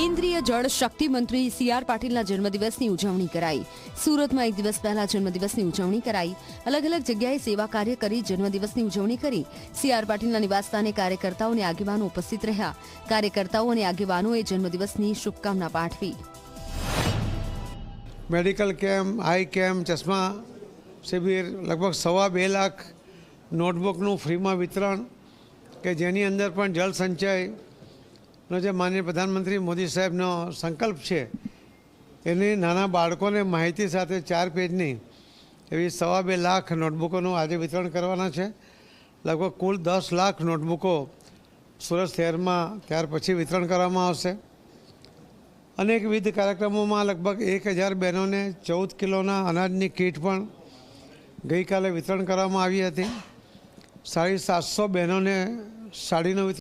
केन्द्रीय जल शक्ति मंत्री CR पाटीलના જન્મદિવસની ઉજવણી કરાઈ। સુરતમાં એક દિવસ પહેલા જન્મદિવસની ઉજવણી કરાઈ। અલગ અલગ જગ્યાએ સેવા કાર્ય કરી જન્મદિવસની ઉજવણી કરી। CR પાટીલના નિવાસસ્થાને કાર્યકર્તાઓ અને આગેવાનો ઉપસ્થિત રહ્યા। કાર્યકર્તાઓ અને આગેવાનોએ જન્મદિવસની શુભકામના પાઠવી। मेडिकल कैम्प, आई कैम्प, चश्मा शिविर, लगभग 2.25 लाख नोटबुकનું ફ્રીમાં વિતરણ કે જેની અંદર પણ જળ સંચયનો જે માનનીય પ્રધાનમંત્રી મોદી સાહેબનો સંકલ્પ છે એની નાના બાળકોને માહિતી સાથે 4 પેજની એવી 2.25 લાખ નોટબુકોનું આજે વિતરણ કરવાના છે। લગભગ કુલ 10 લાખ નોટબુકો સુરત શહેરમાં ત્યાર પછી વિતરણ કરવામાં આવશે। અનેકવિધ કાર્યક્રમોમાં લગભગ 1000 બહેનોને 14 કિલોના અનાજની કીટ પણ ગઈકાલે વિતરણ કરવામાં આવી હતી। 750 બહેનોને સાડીનું વિતરણ